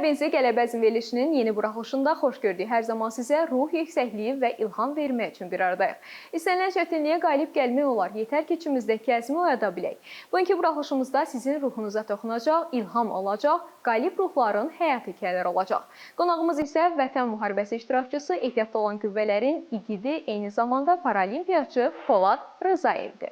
Hər birinizi Qələbəzm verilişinin yeni buraxılışında xoş gördük. Hər zaman sizə ruh yüksəkliyi və ilham vermək üçün bir aradayıq. İstənilən çətinliyə qalib gəlmək olar, yetər ki, içimizdəki əzmi oyada bilək. Bugünkü buraxılışımızda sizin ruhunuza toxunacaq, ilham olacaq, qalib ruhların həyat hekayələri olacaq. Qonağımız isə Vətən müharibəsi iştirakçısı, ehtiyatda olan qüvvələrin igidi, eyni zamanda paralimpiyaçı Polad Rzayevdir.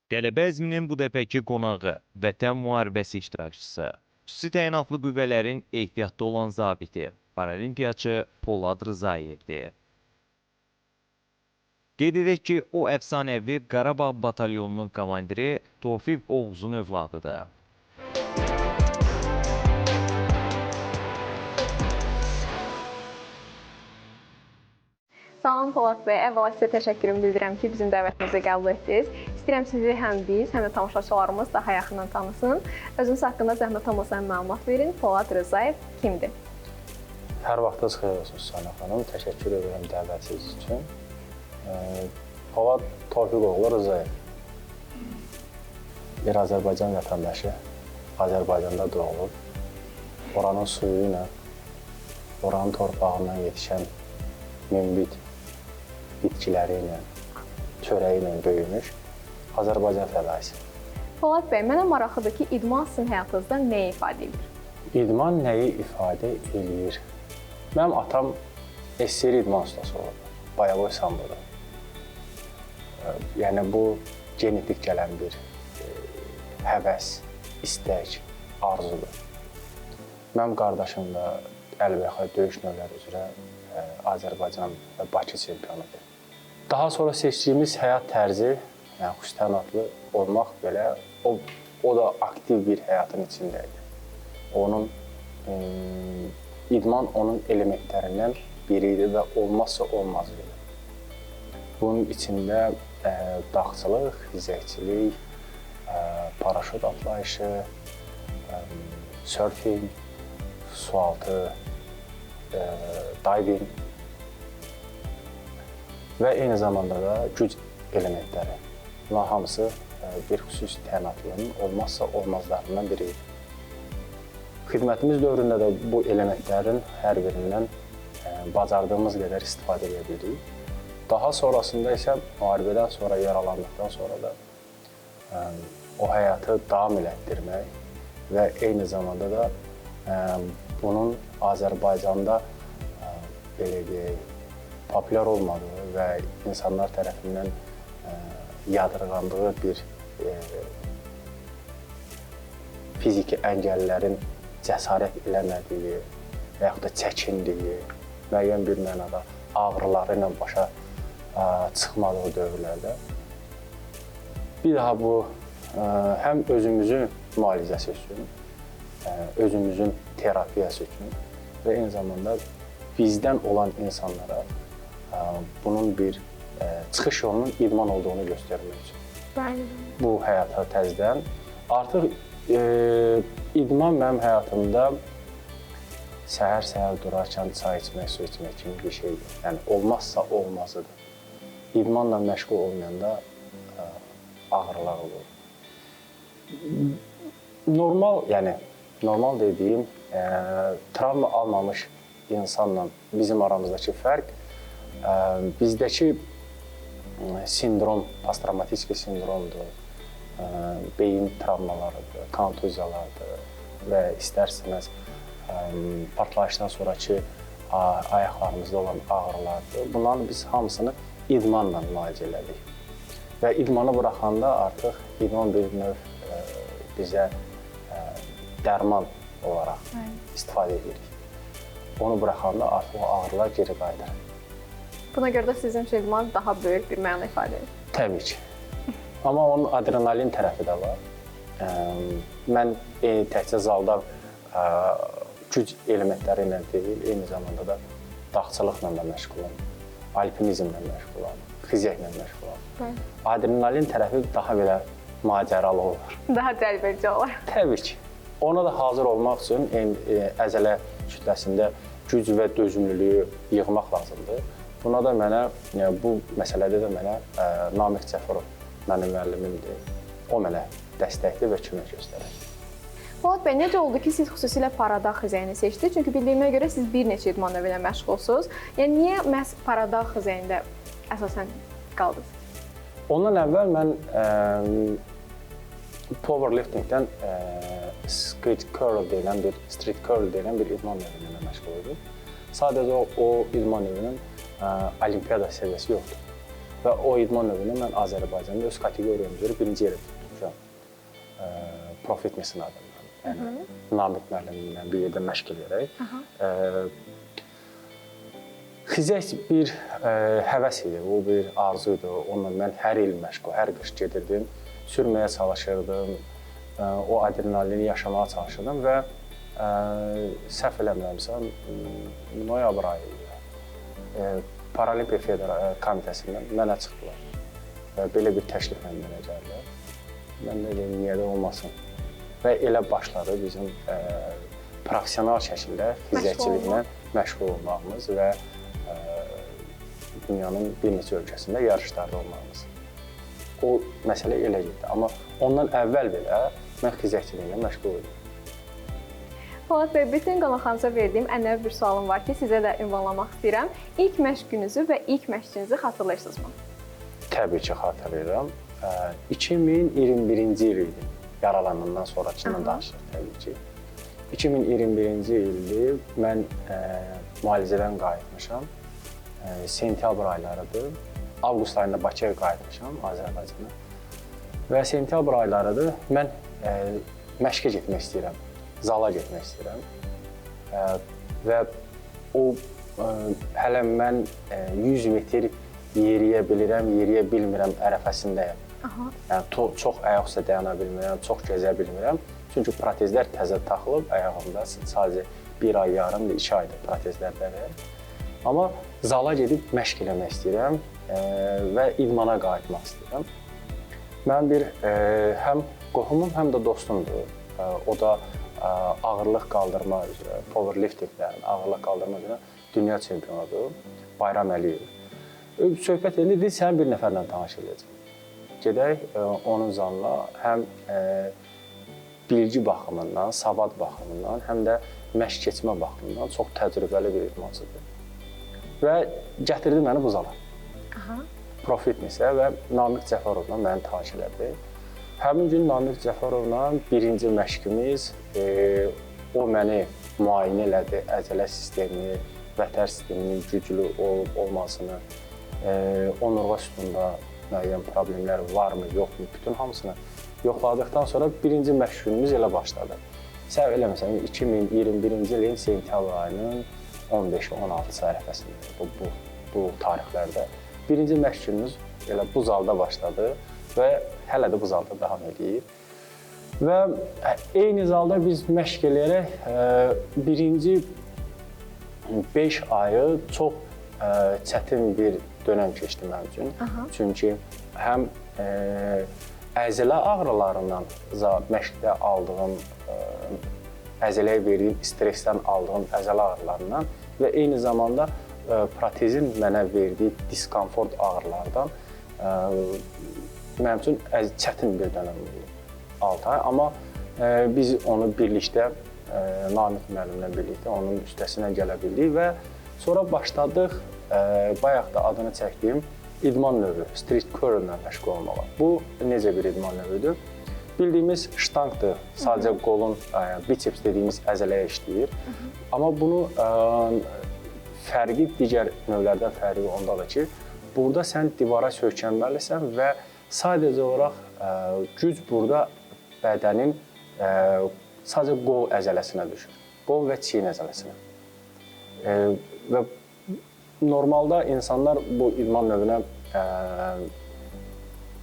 Qələbəzminin bu dəfəki qonağı Vətən müharibəsi iştirakçısı, xüsusi təyinatlı qüvvələrin ehtiyatda olan zabiti, paralimpiyaçı Polad Rzayevdir. Qeyd edək ki, o əfsanəvi Qarabağ batalyonunun komandiri Tofiq Oğuzun övladıdır. Salam Polad bəy, əvvəla sizə təşəkkürümü bildirirəm ki, bizim dəvətimizi qəbul etdiniz. İstəyirəm sizi həm biz, həm də tamaşaçılarımız daha yaxından tanısın. Özünüz haqqında zəhmət olmasa məlumat verin. Polad Rzayev kimdir? Hər vaxtınız xeyir olsun Sana xanım. Təşəkkür edirəm dəvətiniz üçün. Polad Tofiq oğlu Rzayev. Bir Azərbaycan vətəndaşı, Azərbaycanda doğulub, oranın suyu ilə, oranın torpağından yetişən münbit bitkiləri ilə, çörəyi ilə böyümüş Azərbaycan fədaisi. Polad bəy, mənə maraqlıdır ki, idman sizin həyatınızda nəyi ifadə edir? İdman nəyi ifadə edir? Mənim atam SSR idman ustası olub, Bayaboy samboda. Yəni bu genetik gələn bir həvəs, istək, arzudur. Mənim qardaşım da əlbəxə döyüş növləri üzrə Azərbaycan və Bakı çempionudur. Daha sonra seçdiyimiz həyat tərzi, yəni xüsusi təyinatlı olmaq belə, o da aktiv bir həyatın içində idi. İdman onun elementlərindən biri idi və olmazsa olmaz idi. Bunun içində dağçılıq, fizikçilik, paraşüt atlayışı, surfing, sualtı, diving və eyni zamanda da güc elementləri. Bunlar hamısı bir xüsusi təyinatlının olmazsa olmazlarından biri idi. Xidmətimiz dövründə də bu elementlərin hər birindən bacardığımız qədər istifadə edə bildik. Daha sonrasında isə müharibədən sonra, yaralandıqdan sonra da o həyatı davam elətdirmək və eyni zamanda da bunun Azərbaycanda belə deyək, populyar olmadığı və insanlar tərəfindən yadırğandığı bir fiziki əngəllərin cəsarət eləmədiyi və yaxud da çəkindiyi, müəyyən bir mənada ağrıları ilə başa çıxmadığı dövrlərdə bir daha bu həm özümüzün müalicəsi üçün, özümüzün terapiyası üçün və eyni zamanda bizdən olan insanlara bunun bir çıxış yolunun idman olduğunu göstərmək üçün. Bu həyata təzədən artıq idman mənim həyatımda səhər durarkən çay içmək, su içmək kimi bir şeydir. Yəni olmazsa olmazıdır. İdmanla məşğul olmayanda ağrılar olur. Normal dediyim, travma almamış insanla bizim aramızdakı fərq bizdəki sindrom, posttraumatik sindromdur, beyin travmalarıdır, kontuziyalardır və istərseniz partlayışdan sonraki ayaqlarımızda olan ağrılardır. Bunların biz hamısını idmanla müalicə elədik. Və idmanı buraxanda artıq idman bir növ bizə dərman olaraq istifadə edirik. Onu buraxanda artıq o ağrılar geri qayıdır. Buna görə də sizin üçün idman daha böyük bir məna ifadə edir. Təbii ki. Amma onun adrenalin tərəfi də var. Mən təkcə zalda güc elementləri ilə deyil, eyni zamanda da dağçılıqla da məşğulam, alpinizmlə məşğulam, fiziklə məşğulam. Adrenalin tərəfi daha belə macəralı olur. Daha cəlbedici olar. Təbii ki. Ona da hazır olmaq üçün əzələ kütləsində güc və dözümlülüyü yığmaq lazımdır. Buna da mənə, bu məsələdə də mənə Namiq Cəfərov mənim müəllimimdir. o mənə dəstəkli və kömək göstərir. Polad bəy, necə oldu ki, siz xüsusilə parada xizəyini seçdiniz? Çünki bildiyimə görə siz bir neçə idman növü ilə məşğulsunuz. Yəni niyə məhz parada xizəyində əsasən qaldınız? Ondan əvvəl mən powerliftingdən street curl deyilən bir idman növü ilə məşğul idim. Sadəcə o idman növünün olimpiada səviyyəsi yoxdur. Və o idman növünü mən Azərbaycanda öz kateqoriyam üzrə birinci yerə tutmuşam. Pro Fitness-in adından. Yəni, Namiq müəllimlə bir yerdə məşq edərək. Xizək bir həvəs idi, o bir arzu idi. Onunla mən hər il məşq, hər qış gedirdim, sürməyə çalışırdım, o adrenalini yaşamağa çalışırdım və səhv eləmirəmsə, noyabr ayı idi. Paralimpiya Komitəsindən mənə çıxdılar və belə bir təkliflə mənə gəldilər. Mən də dedim, niyə də olmasın. Və elə başladı bizim professional şəkildə xizəkçiliklə məşğul olmağımız və dünyanın bir neçə ölkəsində yarışlarda olmağımız. O məsələ elə getdi. Amma ondan əvvəl belə mən xizəkçiliklə məşğul idim. Polad bəy, bütün qonaqlarınıza verdiyim ənənəvi bir sualım var ki, sizə də ünvanlamaq istəyirəm. İlk məşq gününüzü və ilk məşqçinizi xatırlayırsınızmı? Təbii ki, xatırlayıram. 2021-ci il idi. Yaralanandan sonrakından danışırıq təbii ki. 2021-ci ildir. Mən müalicədən qayıtmışam. Sentyabr aylarıdır. Avqust ayında Bakıya qayıtmışam, Azərbaycana. Və sentyabr aylarıdır. Mən məşqə getmək istəyirəm. Zala getmək istəyirəm. Və o hələ mən 100 metr yeriyə bilirəm, yeriyə bilmirəm ərəfəsindəyəm. Yəni çox ayaq üstə dayana bilmirəm, çox gəzə bilmirəm. Çünki protezlər təzə taxılıb ayağımda. Sadəcə 1 ay, yarım, 2 aydır protezlərdədir. Amma zala gedib məşq eləmək istəyirəm və idmana qayıtmaq istəyirəm. Mənim bir həm qohumum, həm də dostumdur. O da ağırlıq qaldırma üzrə, powerliftingdən ağırlıq qaldırma üzrə dünya çempionudur, Bayram Əliyev. Söhbət edirdi, sən bir nəfərlə tanış edəcəm. Gedək onun zalına həm bilgi baxımından, savad baxımından, həm də məşq keçmə baxımından çox təcrübəli bir idmançıdır. Və gətirdi məni bu zala. Pro Fitness-ə və Namiq Cəfərovla məni tanış elədi. Həmin gün Namiq Cəfərovla birinci məşqimiz, o məni müayinə elədi, əzələ sistemini, vətər sisteminin güclü olub-olmasını, onurğa sütununda müəyyən problemlər varmı, yoxmu, bütün hamısını yoxladıqdan sonra birinci məşq günümüz elə başladı. Səhv eləməsəm, 2021-ci ilin sentyabr ayının 15-16 ərəfəsində, bu tarixlərdə. Birinci məşq günümüz elə bu zalda başladı və hələ də bu zalda davam edir. Və eyni zalda biz məşq eləyərək birinci 5 ayı çox çətin bir dönəm keçdi mənim üçün. Çünki həm əzələ ağrılarından, məşqdə aldığım, əzələyə verdiyim stressdən aldığım əzələ ağrılarından və eyni zamanda protezin mənə verdiyi diskomfort ağrılardan mənim üçün çətin bir dönəm oldu 6 ay. Amma biz onu birlikdə, Namiq müəllimlə birlikdə onun üstəsindən gələ bildik və sonra başladıq, bayaq da adını çəkdiyim idman növü, street curl-la məşğul olmağa. Bu necə bir idman növüdür? Bildiyimiz ştangdır, sadəcə qolun, biceps dediyimiz əzələyə işləyir. Amma bunu fərqi, digər növlərdən fərqi ondadır ki, burada sən divara söykənməlisən və sadəcə olaraq güc burada bədənin sadəcə qol əzələsinə düşür. Qol və çiyin əzələsinə. Və normalda insanlar bu idman növünə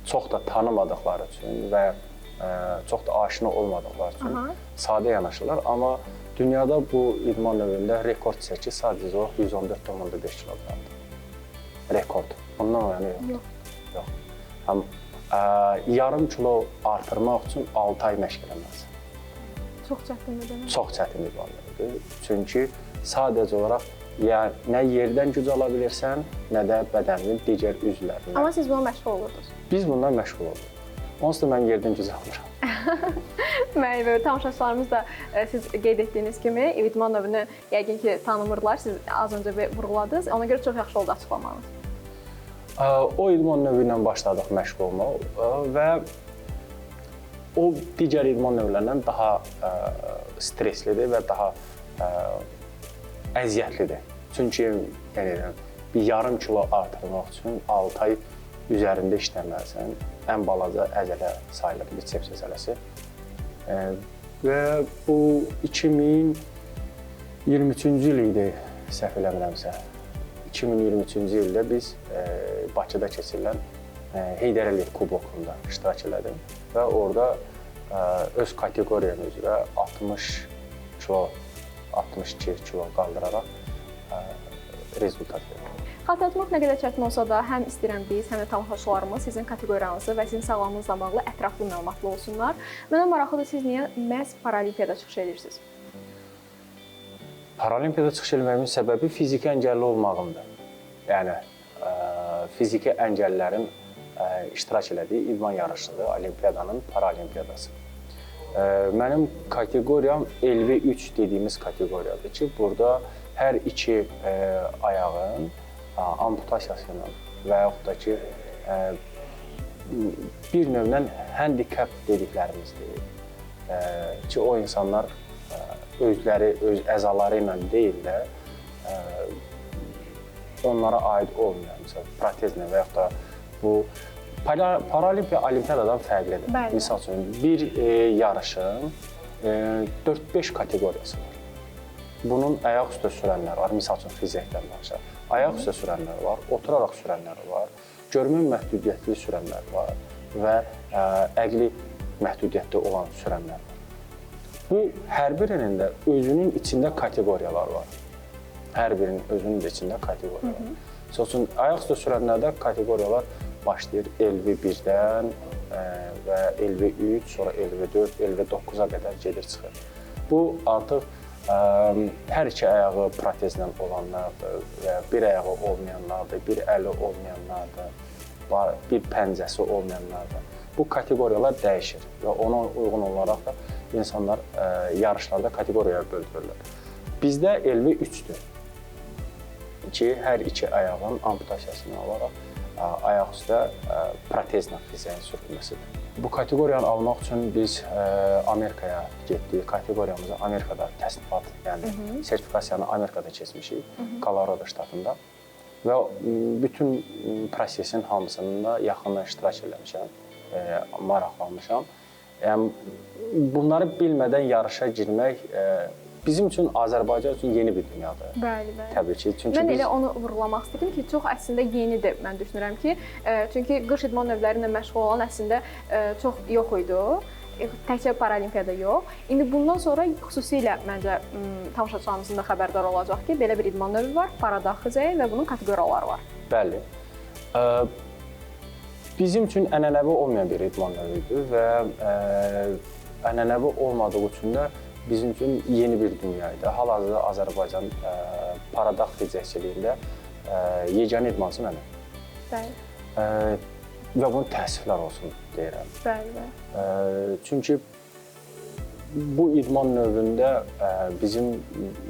çox da tanımadıqları üçün və çox da aşina olmadıqları üçün sadə yanaşırlar. Amma dünyada bu idman növündə rekord çəki sadəcə o 114,5 kiloqramdır. Rekord. Ondan o yəni yox. Yox. Yarım kilo artırmaq üçün 6 ay məşq eləməlisən. Çox çətindir demək. Çox çətin idman növüdür. Çünki sadəcə olaraq nə yerdən güc ala bilirsən, nə də bədənin digər üzvlərindən. Amma siz buna məşğul olurdunuz. Biz bundan məşğul olduq. Onsuz da mən yerdən güc almıram. Müəllim, tamaşaçılarımız da siz qeyd etdiyiniz kimi idman növünü yəqin ki tanımırlar. Siz az öncə bir vurğuladınız. Ona görə çox yaxşı oldu açıqlamanız. O idman növü ilə başladıq məşq olmaq və o digər idman növlərindən daha stresslidir və daha əziyyətlidir. Çünki yəni, bir yarım kilo artırmaq üçün 6 ay üzərində işləməlisən. Ən balaca əzələ sayılır, biceps əzələsi. Və bu 2023-cü il idi, səhv eləmirəmsə. 2023-cü ildə biz Bakıda keçirilən Heydər Əliyev kubokunda iştirak elədim və orada öz kateqoriyam üzrə 62 kilo qaldıraraq rezultat verdim. Xatırlatmaq nə qədər çətin olsa da, həm istəyirəm biz, həm də tamaşaçılarımız sizin kateqoriyanızı və sizin sağlamlığınızla bağlı ətraflı məlumatlı olsunlar. Mənə maraqlıdır, siz niyə məhz paralimpiyada çıxış edirsiniz? Paralimpiyada çıxış etməyimin səbəbi fiziki əngəlli olmağımdır. Yəni, fiziki əngəllilərin iştirak elədiyi idman yarışıdır, olimpiyadanın paralimpiyadası. Mənim kateqoriyam LV3 dediyimiz kateqoriyadır ki, burada hər iki ayağın amputasiyası ilə və yaxud da ki, bir növlə handikap dediklərimizdir ki, o insanlar özləri, öz əzaları ilə deyil də, onlara aid olmayan, məsələn, protezlə və yaxud da bu paralimpiya olimpiyadadan fərqlidir. Misal üçün, bir yarışın 4-5 kateqoriyası var. Bunun ayaq üstə sürənlər var, misal üçün fizikdən danışaq. Ayaq üstə sürənlər var, oturaraq sürənlər var, görmə məhdudiyyətli sürənlər var və əqli məhdudiyyətli olan sürənlər var. Bu, hər birinin də özünün içində kateqoriyalar var. Hər birinin özünün də içində kateqoriyalar var. Misal üçün, ayaq üstə sürənlərdə kateqoriyalar başlayır LV1-dən və LV3, sonra LV4, LV9-a qədər gedir, çıxır. Bu, artıq hər iki ayağı protezlə olanlardır və bir ayağı olmayanlardır, bir əli olmayanlardır, bir pəncəsi olmayanlardır. Bu kateqoriyalar dəyişir və ona uyğun olaraq da insanlar yarışlarda kateqoriyaya bölünürlər. Bizdə LV3-dür ki, hər iki ayağın amputasiyasını alaraq ayaq üstə protezlə fiziğin sürülməsidir. Bu kateqoriyanı almaq üçün biz Amerikaya getdik. Kateqoriyamızı Amerikada təsnifat, yəni sertifikasiyanı Amerikada keçmişik, Colorado ştatında. Və bütün prosesin hamısında yaxından iştirak eləmişəm, maraqlanmışam. Yəni, bunları bilmədən yarışa girmək bizim üçün, Azərbaycan üçün yeni bir dünyadır. Bəli, bəli. Təbii ki. Çünki mən elə onu vurğulamaq istədim ki, çox əslində yenidir, mən düşünürəm ki. Çünki qış idman növləri ilə məşğul olan əslində çox yox idi. Təkcə paralimpiyada yox. İndi bundan sonra xüsusilə məncə tamaşaçılarımızın da xəbərdar olacaq ki, belə bir idman növü var, paradoxizaya və bunun kateqoriyaları var. Bəli. Bizim üçün ənənəvi olmayan bir idman növüdür və ənənəvi olmadığı üçün də bizim üçün yeni bir dünya idi. Hal-hazırda Azərbaycan paradox fizikçiliyində yeganə idmançı mənəm. Bəli. Və bunu təəssüflər olsun deyirəm. Bəli, bəli. Çünki bu idman növündə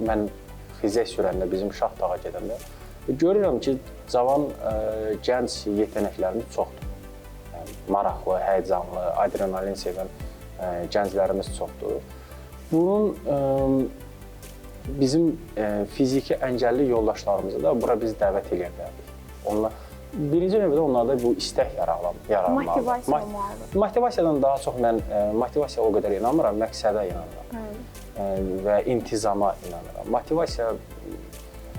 mən xizək sürəndə, bizim Şahdağa gedəndə görürəm ki, cavan gənc yetənəklərimiz çoxdur. Maraqlı, həyəcanlı, adrenalin sevən gənclərimiz çoxdur. Bunun bizim fiziki əngəlli yoldaşlarımızı da bura biz dəvət edə bilərik. Birinci növbədə onlarda bu istək yaranmalıdır. Motivasiya olmalıdır. Motivasiyadan daha çox mən motivasiya o qədər inanmıram, məqsədə inanıram və intizama inanıram. Motivasiya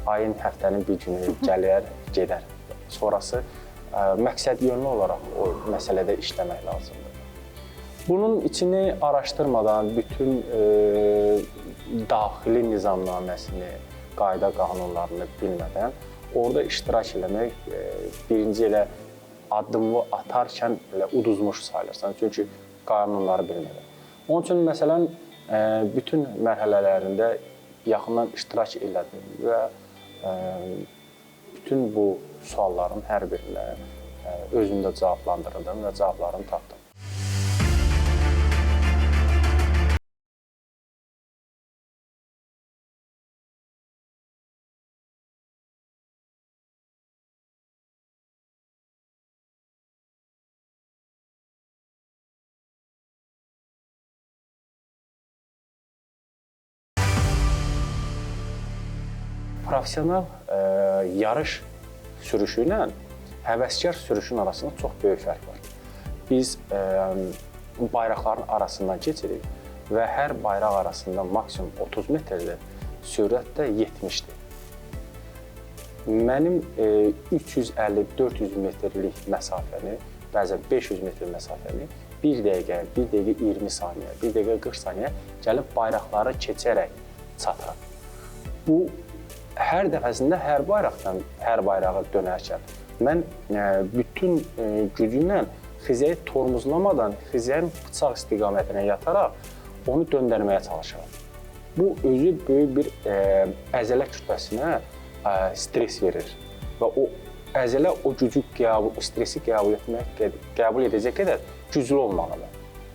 ayın, həftənin bir günü gələr, gedər. Sonrası məqsəd yönlü olaraq o məsələdə işləmək lazımdır. Bunun içini araşdırmadan, bütün daxili nizamnaməsini, qayda qanunlarını bilmədən orada iştirak eləmək birinci elə addımı atarkən elə uduzmuş sayılırsan. Çünki qanunları bilmədən. Onun üçün, məsələn, bütün mərhələlərində yaxından iştirak elədim və bütün bu sualların hər birinə özümdə cavablandırdım və cavablarını tapdım. professional yarış sürüşü ilə həvəskar sürüşün arasında çox böyük fərq var. Biz bayraqların arasından keçirik və hər bayraq arasında maksimum 30 metrdir, sürət də 70-dir. Mənim 350-400 metrlik məsafəni, bəzən 500 metr məsafəni 1 dəqiqə, 1 dəqiqə 20 saniyə, 1 dəqiqə 40 saniyə gəlib bayraqları keçərək çatar. Bu, hər dəfəsində hər bayraqdan hər bayrağa dönərkən mən bütün gücümlə xizəyi tormozlamadan xizəyin bıçaq istiqamətinə yataraq onu döndərməyə çalışıram. Bu, özü böyük bir əzələ kütləsinə stres verir və o əzələ o gücü stresi qəbul edəcək qədər güclü olmalıdır.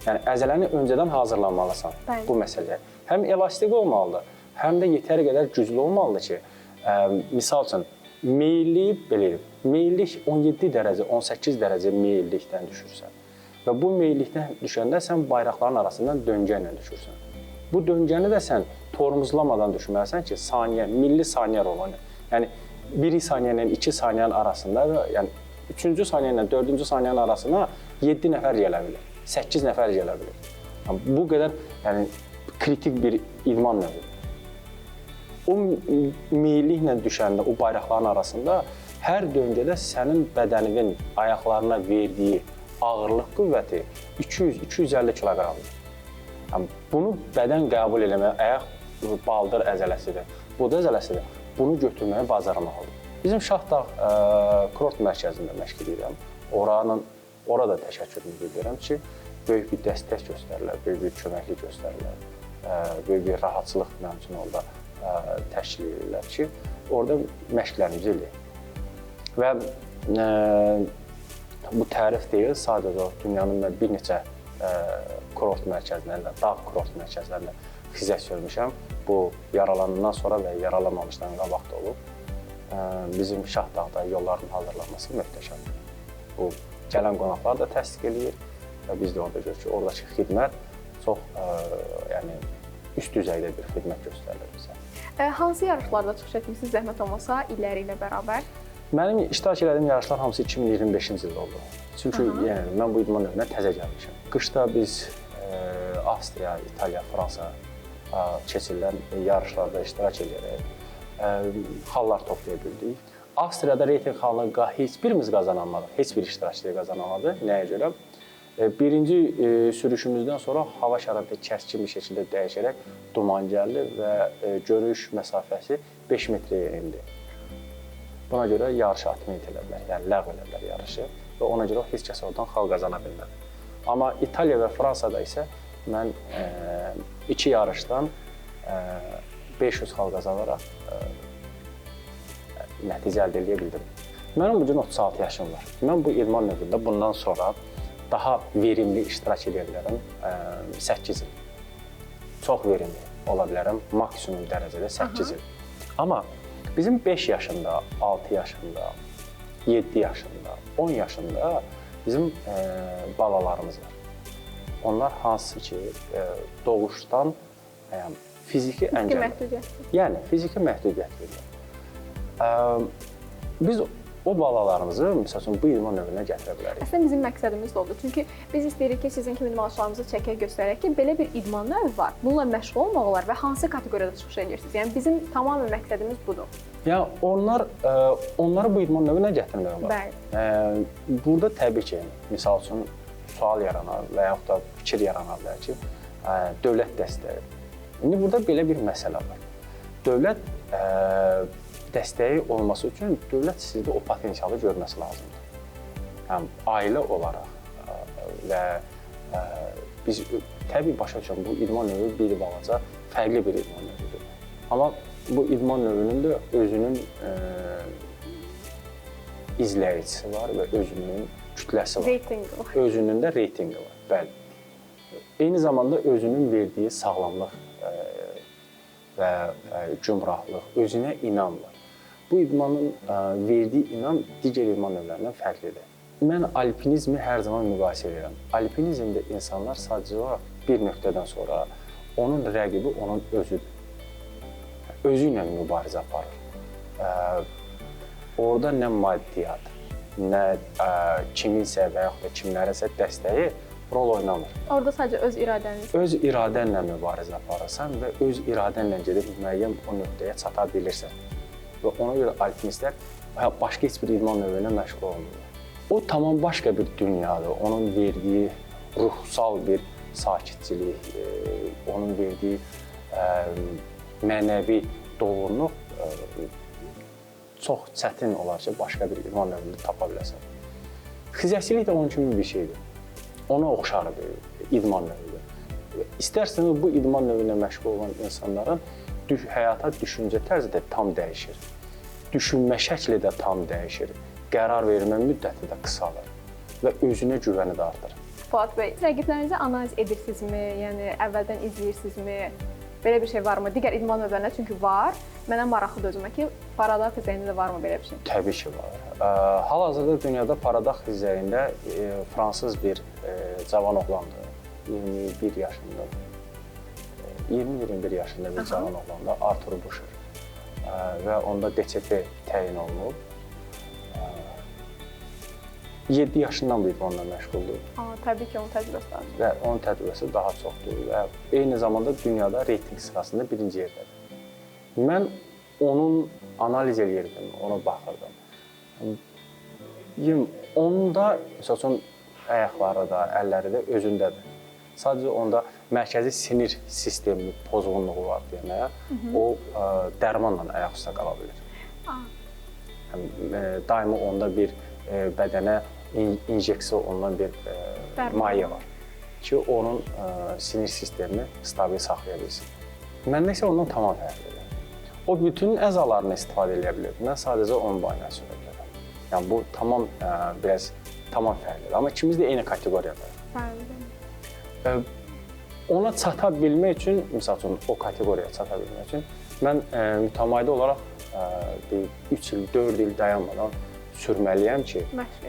Yəni, əzələni öncədən hazırlanmalısan bu məsələyə. Həm elastik olmalıdır, həm də yetəri qədər güclü olmalıdır ki, misal üçün, meyillik 17 dərəcə, 18 dərəcə meyillikdən düşürsən və bu meyillikdən düşəndə sən bayraqların arasından döngə ilə düşürsən. Bu döngəni də sən tormozlamadan düşməlisən ki, saniyə, milli saniyə olanı. Yəni, 1 saniyə ilə 2 saniyənin arasında, yəni 3-cü saniyə ilə 4-cü saniyənin arasına 7 nəfər gələ bilir, 8 nəfər gələ bilir. Yəni, bu qədər kritik bir idman növüdür. O meyilliklə düşəndə, o bayraqların arasında hər döngədə sənin bədəninin ayaqlarına verdiyi ağırlıq qüvvəti 200-250 kiloqramdır. Yəni, bunu bədən qəbul eləməyə, ayaq baldır əzələsidir, bud əzələsidir. Bunu götürməyə bacarmalıdır. Bizim Şahdağ kurort mərkəzində məşq edirəm. Orada təşəkkürümü bildirirəm ki, böyük bir dəstək göstərirlər, böyük bir köməklik göstərirlər, böyük bir rahatçılıq mənim üçün orada təşkil edirlər ki, orada məşqlərimizi eləyək. Və bu tərif deyil, sadəcə dünyanın bir neçə kurort mərkəzlərində, dağ kurort mərkəzlərində xizək sürmüşəm. Bu, yaralanandan sonra və yaralanmamışdan qabaqda olub. Bizim Şahdağda yolların hazırlanması möhtəşəmdir. Bu, gələn qonaqlar da təsdiq edir və biz də orada görürük ki, oradakı xidmət çox üst düzeydə bir xidmət göstərilir bizə. Hansı yarışlarda çıxış etmişsiniz, zəhmət olmasa, illəri ilə bərabər? Mənim iştirak etdiyim yarışlar hamısı 2025-ci ildə oldu. Çünki mən bu idman növünə təzə gəlmişəm. Qışda biz Avstriya, İtaliya, Fransa keçirilən yarışlarda iştirak edərək xallar toplaya bildik. Avstriyada reyting xalını heç birimiz qazanamadıq, heç bir iştirakçı qazanamadı. Nəyə görə? Birinci sürüşümüzdən sonra hava şəraiti kəskin bir şəkildə dəyişərək duman gəldi və görüş məsafəsi 5 metrəyə indi. Buna görə yarışı atment elədilər, yəni ləğv elədilər yarışı və ona görə heç kəs oradan xal qazana bilmədi. Amma İtaliya və Fransada isə mən 2 yarışdan 500 xal qazanaraq nəticə əldə edə bildim. Mənim bugün 36 yaşım var. Mən bu idman növündə bundan sonra daha verimli iştirak edə bilərəm 8 il. Çox verimli ola bilərəm, maksimum dərəcədə 8 il. Amma bizim 5 yaşında, 6 yaşında, 7 yaşında, 10 yaşında bizim balalarımız var. Onlar hansı ki, doğuşdan fiziki əngəl, yəni fiziki məhdudiyyət verir. Biz o balalarımızı, məsəl üçün, bu idman növünə gətirə bilərik. Əslində bizim məqsədimiz də oldu. Çünki biz istəyirik ki, sizin kimi idmançılarımızı çəkək, göstərək ki, belə bir idman növü var. Bununla məşğul olmaq olar və hansı kateqoriyada çıxış edirsiniz? Yəni bizim tamamilə məqsədimiz budur. Yəni onları bu idman növünə gətirmək olar. Bəli. Burada təbii ki, misal üçün sual yaranar və yaxud da fikir yaranar bilər ki, dövlət dəstəyi. İndi burada belə bir məsələ var. Dövlət dəstəyi olması üçün dövlət sizdə o potensialı görməsi lazımdır. Həm ailə olaraq və biz təbii başa düşürəm, bu idman növü bir balaca fərqli bir idman növüdür. Amma bu idman növünün də özünün izləyicisi var və özünün kütləsi var. Reytingi var. Özünün də reytingi var, bəli. Eyni zamanda özünün verdiyi sağlamlıq və cümrahlıq, özünə inam var. Bu idmanın verdiyi inam digər idman növlərindən fərqlidir. Mən alpinizmi hər zaman müqayisə edirəm. Alpinizmdə insanlar sadəcə bir nöqtədən sonra onun rəqibi onun özüdür. Özü ilə mübarizə aparır. orada nə maddiyyat, nə kiminsə və yaxud da kimlərəsə dəstəyi rol oynamır. Orada sadəcə öz iradəniz. Öz iradənlə mübarizə aparırsan və öz iradənlə gedib müəyyən o nöqtəyə çata bilirsən. Və ona görə alpinistlər başqa heç bir idman növü ilə məşğul olmurlar. O tamam başqa bir dünyadır. Onun verdiyi ruhsal bir sakitçilik, onun verdiyi mənəvi dolğunluq çox çətin olar ki, başqa bir idman növünü tapa biləsən. Xizəkçilik də onun kimi bir şeydir. Ona oxşar bir idman növüdür. İstərseniz bu idman növü ilə məşğul olan insanların həyata düşüncə tərzi də tam dəyişir. Düşünmə şəkli də tam dəyişir. Qərar vermə müddəti də qısalır və özünə güvəni də artır. Fuad bəy, rəqiblərinizi analiz edirsinizmi? Yəni əvvəldən izləyirsinizmi? Belə bir şey varmı? Digər idman növlərinə çünki var. Mənə maraqlıdır özümə ki, paradaq xizəyində də varmı belə bir şey? Təbii ki, var. Hal-hazırda dünyada paradaq xizəyində fransız bir cavan oğlandır. 21 yaşında. 20-21 yaşında bir cavan oğlandır, Artur Buşer. Və onda DCT təyin olunub. 7 yaşından bu idmanla məşğuldur. Təbii ki, onun təcrübəsi daha çox. Və onun təcrübəsi daha çoxdur və eyni zamanda dünyada reyting sırasında birinci yerdədir. Mən onun analiz edirdim, ona baxırdım. Onda, məsəl üçün, ayaqları da, əlləri də özündədir. Sadəcə onda mərkəzi sinir sistemi pozğunluğu var deyənə, o dərmanla ayaq üstə qala bilir. Daimi onda bir bədənə injeksiya olunan bir maye var ki, onun sinir sistemini stabil saxlaya bilsin. Məndə isə ondan tamam fərqlidir. O bütün əzalarını istifadə edə bilir. Mən sadəcə onun boyuna sürə bilərəm. Yəni bu tamam fərqlidir. Amma ikimiz də eyni kateqoriyadayıq. Fərqlidir. Ona çata bilmək üçün, misal üçün o kateqoriyaya çata bilmək üçün mən mütəmadi olaraq 3 il, 4 il dayanmadan sürməliyəm ki,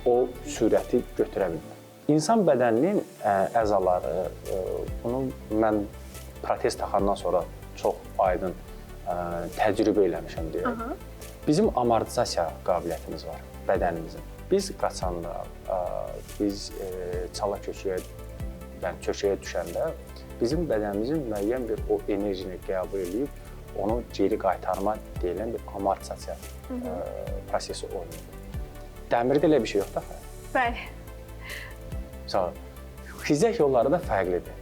o sürəti götürə bilir. İnsan bədəninin əzaları, bunu mən protez taxandan sonra çox aydın təcrübə eləmişəm deyək. Bizim amortizasiya qabiliyyətimiz var bədənimizin. Biz qaçanda, biz çala köçüyə düşəndə bizim bədənimizin müəyyən bir o enerjini qəbul edib, onu geri qaytarma deyilən bir amortizasiya prosesi olunur. Dəmirdə elə bir şey yoxdur axı. Bəli. Məsələn, xizək yolları da fərqlidir.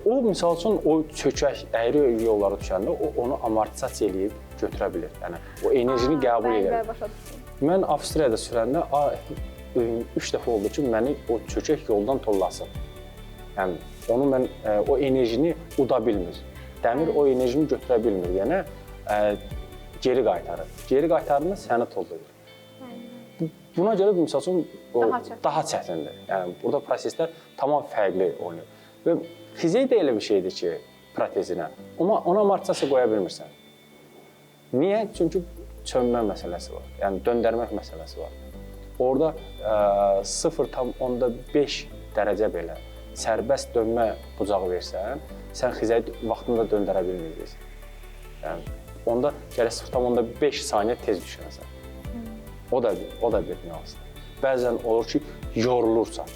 O misal üçün, o çökək, əyri yollara düşəndə onu amortizasiya eləyib götürə bilir. Yəni, o enerjini qəbul edir. Mən Avstriyada sürəndə 3 dəfə oldu ki, məni o çökək yoldan tollasın. Yəni, onu mən, o enerjini uda bilmir. Dəmir o enerjini götürə bilmir. Yəni, geri qaytarır. Geri qaytarında səni tollayır. Buna görə, misal üçün, daha çətindir. Yəni, burada proseslər tamam fərqli oluyor. Və xizək də elə bir şeydir ki, protezinə. Ona amortizasiya qoya bilmirsən. Niyə? Çünki çönmə məsələsi var. Yəni, döndərmək məsələsi var. Orada 0,5 dərəcə belə sərbəst dönmə bucağı versən, sən xizəyi vaxtında döndərə bilməyəcəksən. Yəni, onda gərək 0,5 saniyə tez düşənəsən. O da bir nüansdır. Bəzən olur ki, yorulursan.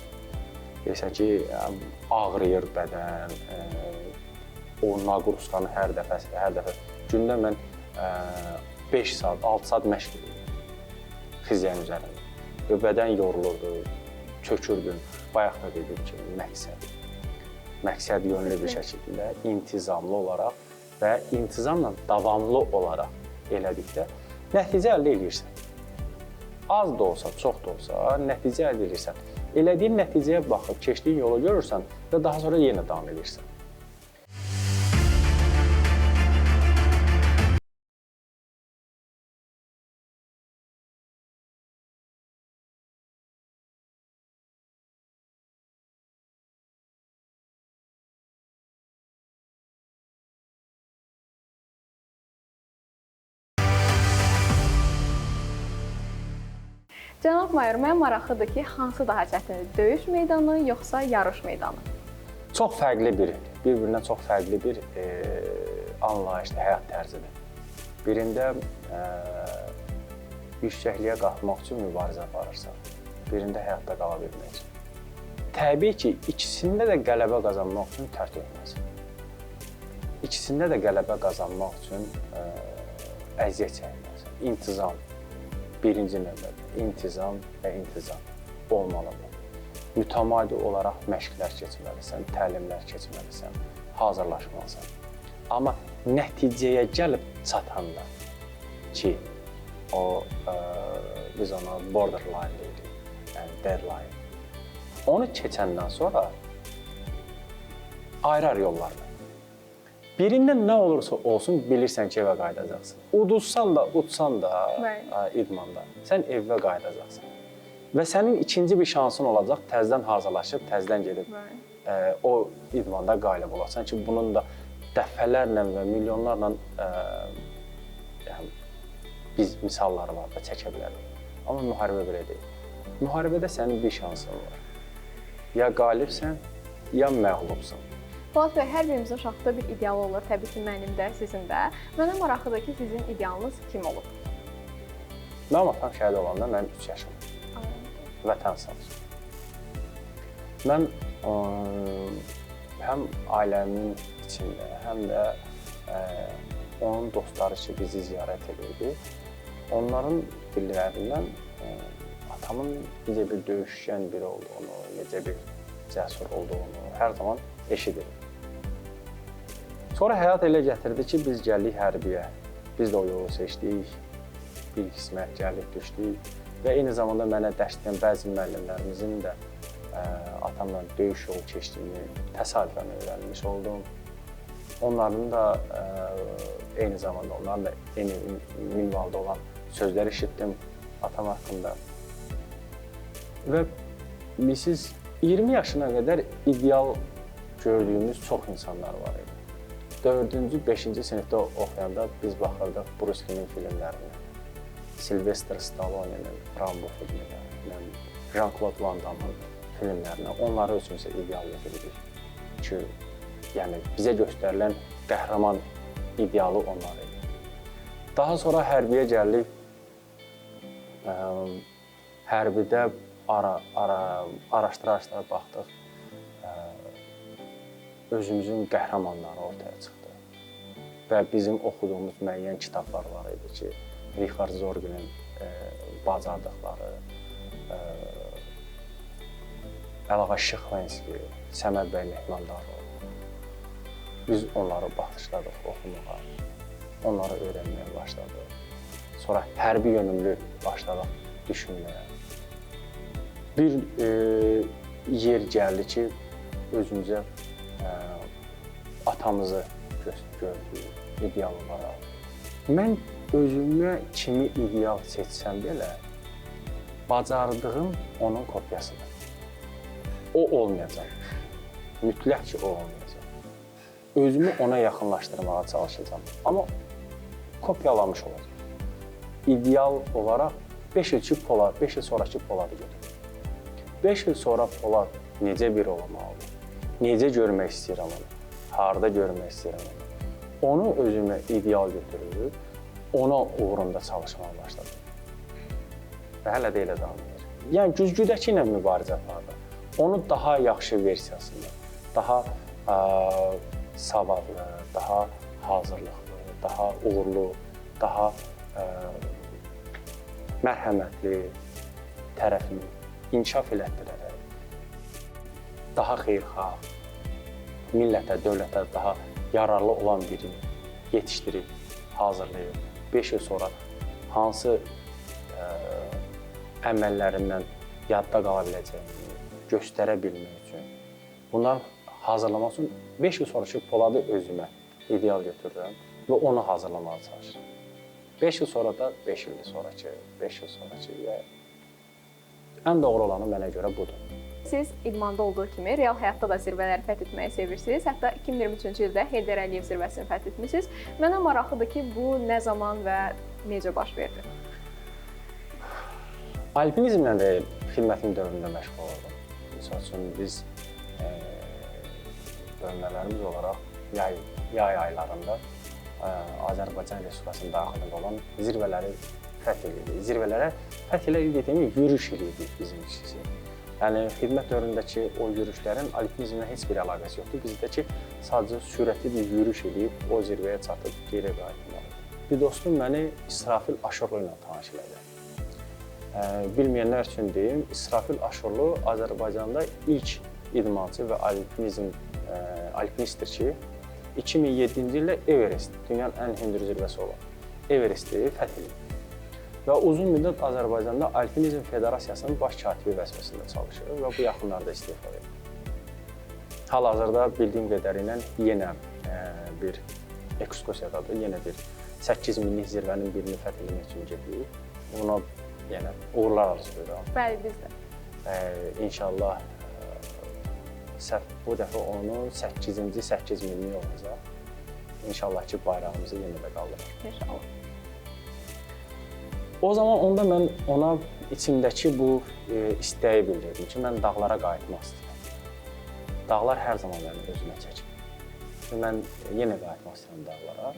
Deyirsən ki, ağrıyır bədən, o naqruskanı hər dəfə, gündə mən 5 saat, 6 saat məşq edirdim xizəyin üzərində. Və bədən yorulurdu, çökürdün. Bayaq da dediyim kimi məqsəd yönlü bir şəkildə, intizamlı olaraq və intizamla davamlı olaraq elədikdə nəticə əldə edirsən. Az da olsa, çox da olsa, nəticə əldə edirsən. Elədiyin nəticəyə baxıb, keçdiyin yolu görürsən və daha sonra yenə davam edirsən. Cənab mayor, mənə maraqlıdır ki, hansı daha çətindir? Döyüş meydanı yoxsa yarış meydanı? Çox fərqli bir, bir-birindən çox fərqli bir anlayışdır, həyat tərzidir. birində yüksəkliyə qalxmaq üçün mübarizə aparırsan, birində həyatda qala bilmək üçün. Təbii ki, ikisində də qələbə qazanmaq üçün tərk etməlisən. İkisində də qələbə qazanmaq üçün əziyyət çəkməlisən. İntizam, birinci növbədə, intizam və intizam olmalıdır. Mütəmadi olaraq məşqlər keçməlisən, təlimlər keçməlisən, hazırlaşmalısan. Amma nəticəyə gəlib çatanda ki, biz ona borderline deyirik, yəni deadline. Onu keçəndən sonra ayırar yollarını. Birindən nə olursa olsun bilirsən ki, evə qayıdacaqsan. Uduzsan da, utsan da idmanda, sən evə qayıdacaqsan. Və sənin ikinci bir şansın olacaq, təzədən hazırlaşıb, təzədən gedib o idmanda qalib olarsan ki, bunun da dəfələrlə və milyonlarla biz misalları var da çəkə bilərik. Amma müharibə belə deyil. Müharibədə sənin bir şansın var. Ya qalibsən, ya məğlubsan. Polat bəy, hər birimizin uşaqda bir ideal olur, təbii ki, mənim də, sizin də. Mənə maraqlıdır ki, sizin idealınız kim olub? Mənim atam şəhid olanda mənim 3 yaşım. Vətən sağ olsun. Mən həm ailəmin içində, həm də onun dostları ki, bizi ziyarət edirdi. Onların dillərindən atamın necə bir döyüşkən biri olduğunu, necə bir cəsur olduğunu hər zaman eşidirik. Sonra həyat elə gətirdi ki, biz gəldik hərbiyə. Biz də o yolu seçdik, bir qismət gəldik, düşdük və eyni zamanda mənə dərs edən bəzi müəllimlərimizin də atamla döyüş yolu keçdiyini təsadüfən öyrənmiş oldum. Onların da eyni zamanda onların da eyni minvalda olan sözlər eşitdim atam haqqında. Və bilirsiniz, 20 yaşına qədər ideal gördüyümüz çox insanlar var idi. 4-cü, 5-ci sinifdə oxuyanda biz baxırdıq Bruce Lee-nin filmlərinə, Sylvester Stallone'nin Rambo filmlərinə, Jean-Claude Van Damme'ın filmlərinə. Onları özümüzə ideal edirdik ki, yəni bizə göstərilən qəhrəman idealı onlar idi. Daha sonra hərbiyə gəldik. Hərbidə araşdıra baxdıq. Özümüzün qəhrəmanları ortaya çıxdı. Və bizim oxuduğumuz müəyyən kitablar var idi ki, Richard Zorginin bacardıqları, Əlağa Şıxlənski, Səməd bəy Mehmandarov. Biz onları başladıq oxumağa, onları öyrənməyə başladıq. Sonra hərbi yönümlü başladıq düşünməyə. Bir yer gəldi ki, özümüzə atamızı gördük, ideal olaraq. Mən özümə kimi ideal seçsəm belə, bacardığım onun kopyasıdır. O olmayacaq. Mütləq ki, o olmayacaq. Özümü ona yaxınlaşdırmağa çalışacağam. Amma kopyalamış olacaq. İdeal olaraq 5 il ki, Polad, 5 il sonraki Poladı götürür. 5 il sonra Polad necə bir olmalıdır? Necə görmək istəyirəm onu? Harada görmək istəyirəm onu? Onu özümə ideal götürürüm, ona uğrunda çalışmağa başladım. Və hələ də elə davam edir. Yəni, güzgüdəki ilə mübarizə apardı. Onu daha yaxşı versiyasında, daha savadlı, daha hazırlıqlı, daha uğurlu, daha mərhəmətli tərəfini inkişaf elətdirərək, daha xeyirxah, millətə, dövlətə daha yararlı olan birini yetişdirib, hazırlayıb, 5 il sonra hansı əməllərindən yadda qala biləcəyini göstərə bilmək üçün, bunlar hazırlamaq üçün 5 il sonraki Poladı özümə ideal götürürəm və onu hazırlamağa çalışıram. 5 il sonra da 5 il sonraki, 5 il sonraki və ən doğru olanı mənə görə budur. Siz idmanda olduğu kimi real həyatda da zirvələri fəth etməyi sevirsiniz. Hətta 2023-cü ildə Heydər Əliyev zirvəsini fəth etmisiniz. Mənə maraqlıdır ki, bu nə zaman və necə baş verdi? Alpinizmlə də xidmətim dövründə məşğul oldum. Misal üçün, biz bölmələrimiz olaraq yay aylarında Azərbaycan Respublikasının daxilində olan zirvələri fəth edirdik. Zirvələrə fəth edildiyimiz yürüş edirdik bizimkisi. Yəni xidmət dövründəki o yürüşlərin alpinizmlə heç bir əlaqəsi yoxdur. Bizdəki sadəcə sürətli bir yürüş edib o zirvəyə çatıb geri qayıtmalıdır. Bir dostum məni İsrafil Aşurlu ilə tanış elədi. Bilməyənlər üçün deyim, İsrafil Aşurlu Azərbaycanda ilk idmançı və alpinistdir ki, 2007-ci ildə Everest, dünyanın ən hündür zirvəsi olan Everesti fəth edib. Və uzun müddət Azərbaycanda Alpinizm Federasiyasının baş katibi vəzifəsində çalışır və bu yaxınlarda istefa edir. Hal-hazırda bildiyim qədərilə yenə bir ekskursiyadadır, yenə bir 8 minlik zirvənin birini fəth etmək üçün gedir. Ona yenə uğurlar arzulayıram. Bəli, biz də. İnşallah bu dəfə onun 8-ci 8 minlik olacaq. İnşallah ki, bayrağımızı yenə də qaldırır. İnşallah. O zaman onda mən ona içimdəki bu istəyi bildirdim ki, mən dağlara qayıtmaq istəyirəm. Dağlar hər zaman mənim özümə çəkir. Mən yenə qayıtmaq istəyirəm dağlara.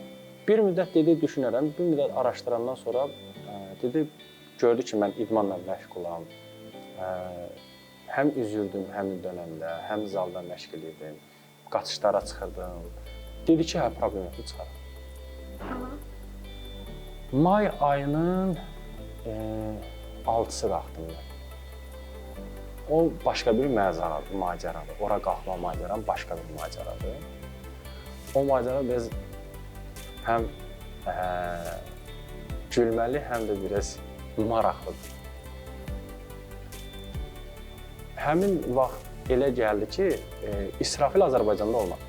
Bir müddət dedi, düşünərəm, bir müddət araşdırandan sonra dedi, gördü ki, mən idmanla məşğulam. Həm üzürdüm həmin dönəmdə, həm zalda məşq edirdim, qaçışlara çıxırdım. Dedi ki, hə, problem yoxdur, çıxarım. May ayının 6-sı qalxdım mən. O başqa bir macəradır. Ora qalxma macəram başqa bir macəradır. O macəra biraz həm gülməli, həm də biraz maraqlıdır. Həmin vaxt elə gəldi ki, İsrafil Azərbaycanda olmadı.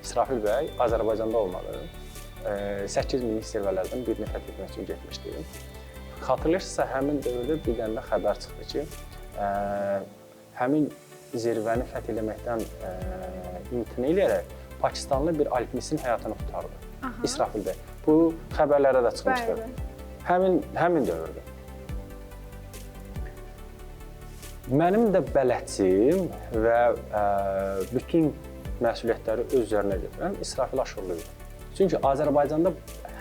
İsrafil bəy Azərbaycanda olmadı. 8 minlik zirvələrdən birini fəth etmək üçün getmişdi. Xatırlayırsınızsa, həmin dövrdə bir dənə xəbər çıxdı ki, həmin zirvəni fəth etməkdən imtina edərək Pakistanlı bir alpinistin həyatını qurtardı. İsrafil bəy. Bu xəbərlərə də çıxmışdı. Həmin dövrdür. Mənim də bələdçim və bütün məsuliyyətləri öz üzərinə götürən İsrafil Aşurlu idi. Çünki Azərbaycanda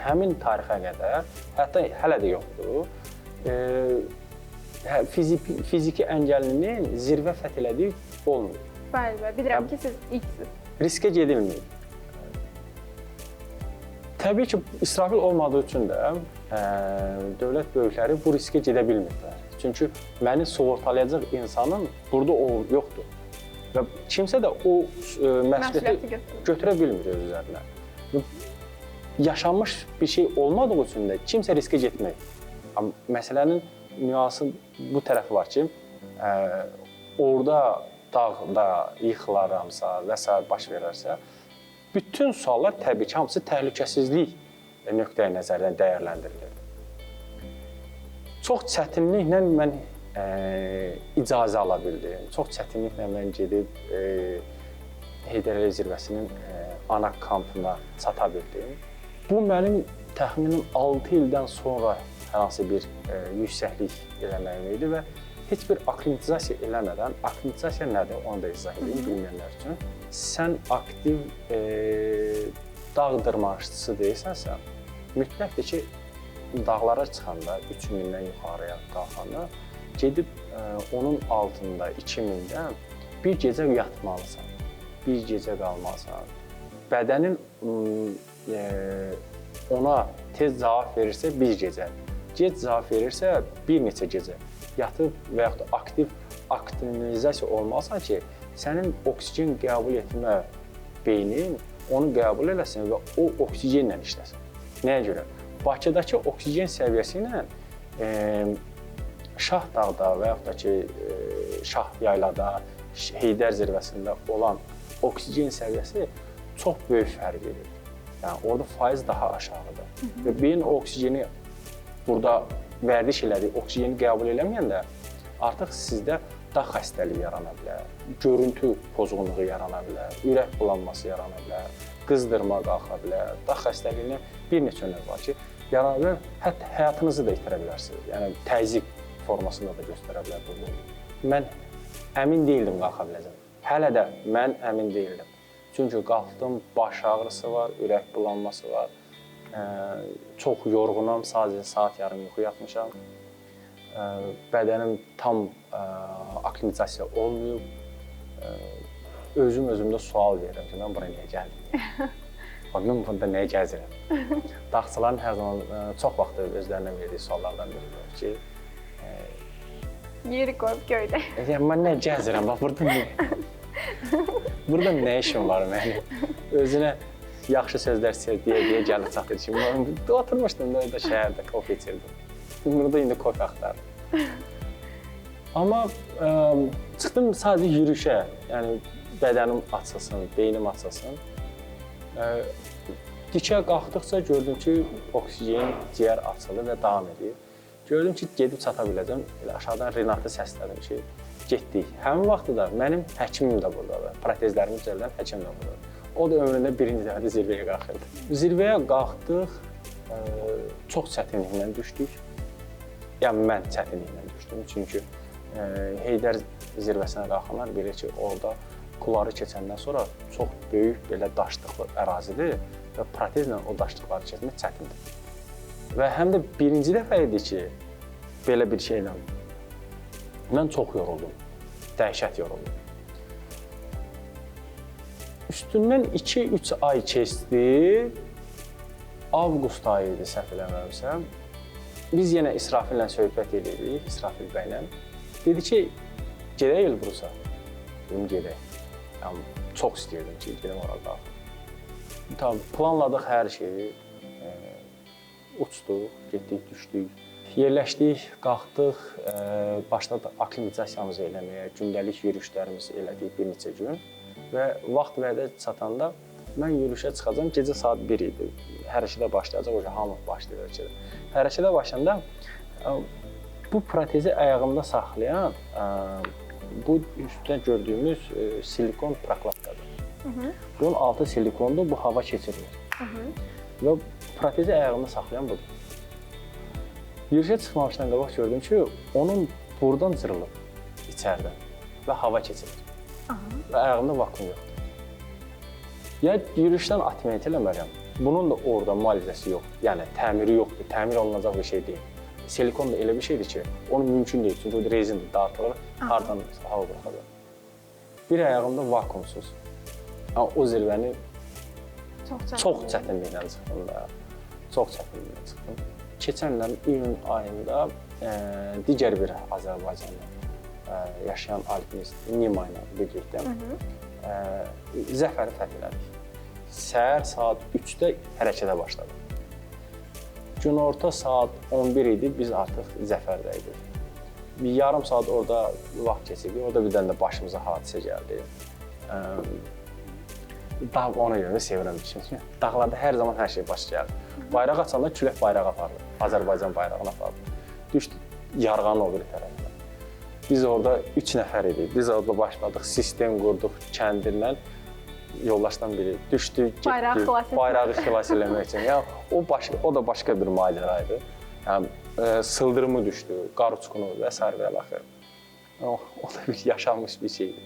həmin tarixə qədər, hətta hələ də yoxdur, fiziki əngəllinin zirvə fəth elədiyi olmuyor. Bəli, bilirəm ki, siz ilksiniz. Riskə gedilmir. Təbii ki, İsrafil olmadığı üçün də dövlət böyükləri bu riskə gedə bilmirlər. Çünki məni sığortalayacaq insanın burada yoxdur. Və kimsə də o məsuliyyəti götürə bilmir öz üzərinə. Yaşanmış bir şey olmadığı üçün də kimsə riskə getmir. Məsələnin nüansı bu tərəfi var ki, orada dağda yıxılaramsa və s. baş verərsə, bütün suallar təbii ki, hamısı təhlükəsizlik nöqteyi nəzərdən dəyərləndirilir. Çox çətinliklə mən icazə ala bildim. Çox çətinliklə mən gedib Heydər Əliyev zirvəsinin ana kampına çata bildim. Bu mənim təxminən 6 ildən sonra hər hansı bir yüksəklik eləməyim idi və heç bir aklimatizasiya eləmədən, aklimatizasiya nədir, onu da izah edeyim bilməyənlər üçün. Sən aktiv dağ dırmanışçısı deyirsənsə, mütləqdir ki, dağlara çıxanda, 3000-dən yuxarıya qalxanda, gedib onun altında 2000-dən bir gecə yatmalısan, bir gecə qalmalısan. Bədənin ona tez cavab verirsə bir gecə, gec cavab verirsə bir neçə gecə yatıb və yaxud da aktivizasiya olmalısan ki, sənin oksigen qəbul etmə beynin onu qəbul eləsin və o oksigenlə işləsin. Nəyə görə? Bakıdakı oksigen səviyyəsi ilə Şah dağda və yaxud da ki, Şah yaylada, Heydər zirvəsində olan oksigen səviyyəsi çox böyük fərq edir. Yəni, orada faiz daha aşağıdır. Və beyin oksijeni burada vərdiş elədiyi oksijeni qəbul eləməyəndə artıq sizdə dağ xəstəliyi yarana bilər, görüntü pozğunluğu yarana bilər, ürək bulanması yarana bilər, qızdırma qalxa bilər. Dağ xəstəliyinə bir neçə növ var ki, yarana bilər, hətta həyatınızı da itirə bilərsiniz. Yəni, təzyiq formasında da göstərə bilər bu. Mən əmin deyildim qalxa biləcəm. Hələ də mən əmin deyildim. Çünki qalxdım, baş ağrısı var, ürək bulanması var. Çox yorğunam, sadəcə saat yarım yuxu yatmışam. Bədənim tam aklimatizasiya olmayıb. Özümdə sual verirəm ki, mən bura niyə gəldim? Mən burada nəyə gəzirəm? Dağçıların hər zaman çox vaxt özlərinə verdiyi suallardan biridir ki, Yeri qoyub göydə. mən nə gəzirəm? Bax, burada nə işim var mənim? Özünə yaxşı sözlər deyə gəlib çatır ki, oturmuşdum da şəhərdə kofe içirdim. Burada indi kofe axtardım. Amma çıxdım sadəcə yürüyüşə, yəni bədənim açılsın, beynim açılsın. Dikə qalxdıqca gördüm ki, oksigen ciyər açılır və davam edir. Gördüm ki, gedib çata biləcəm. Elə aşağıdan Renatı səslədim ki, getdik. Həmin vaxtda da mənim həkimim də buradadır. Protezlərimi düzəldən həkim də buradadır. O da ömründə birinci dəfədə zirvəyə qalxırdı. Zirvəyə qalxdıq, çox çətinliklə düşdük. Yəni, mən çətinliklə düşdüm. Çünki Heydər zirvəsinə qalxanlar bilir ki, orada Kuları keçəndən sonra çox böyük belə daşlıqlı ərazidir və protezlə o daşlıqları keçmək çətindir. Və həm də birinci dəfə idi ki, belə bir şeylə mən çox yoruldum, dəhşət yoruldum. Üstündən 2-3 ay keçdi, avqust ayı idi, səhv eləməmişəm. Biz yenə İsrafillə söhbət edirik, İsrafil bəylə. Dedi ki, gedək Elbrusa. Dedim, gedək. Yəni, çox istəyirdim ki, gedim orada. Tabii, planladıq hər şeyi, uçduq, getdik, düşdük. Yerləşdik, qalxdıq, başladıq aklimatizasiyamızı eləməyə, gündəlik yürüyüşlərimizi elədik bir neçə gün. Və vaxt vədə çatanda mən yürüyüşə çıxacam, gecə saat 1 idi. Hərəkətə başlayacaq, o hamı başlayır hərəkətə. Hərəkətə başlayanda bu protezi ayağımda saxlayan bu üstdə gördüyümüz silikon prokladkadır. Bunun altı silikondur, bu hava keçirilir. Və protezi ayağımda saxlayan budur. Yürüyüşə çıxmamışdan qabaq gördüm ki, onun buradan cırılıb içərdən və hava keçirir. Və ayağımda vakum yoxdur. Ya yürüyüşdən atment eləmərəm, bunun da orada müalicəsi yoxdur, yəni təmiri yoxdur, təmir olunacaq bir şey deyil. Silikon da elə bir şeydir ki, onu mümkün deyil, çünki o rezindir, dağıtılır, hardan hava buraxılır. Bir ayağımda vakumsuz. Amma o zirvəni çox çətinliklə çıxdım da, çox çətinliklə çıxdım. Keçən ilin iyun ayında digər bir Azərbaycanlı yaşayan alpinist Nima ilə birlikdə Zəfəri fəth elədik. Səhər saat 3-də hərəkətə başladıq. Günorta saat 11 idi, biz artıq Zəfərdə idik. Bir yarım saat orada vaxt keçirdik, orada bir dənə də başımıza hadisə gəldi. Ona görə də sevirəm çünki dağlarda hər zaman hər şey baş gəlir. Bayraq açanda külək bayraq apardı, Azərbaycan bayrağını apardı. Düşdü yarğanın o biri tərəfdən. Biz orada 3 nəfər idik, biz orada başladıq, sistem qurduq kəndirlə. Yoldaşdan biri düşdü, getdi, bayrağı xilas eləmək üçün. Yəni, o da başqa bir macera idi. Yəni, sıldırımı düşdü, qar uçqunu və s. və axır. O da bir yaşanmış bir şeydir.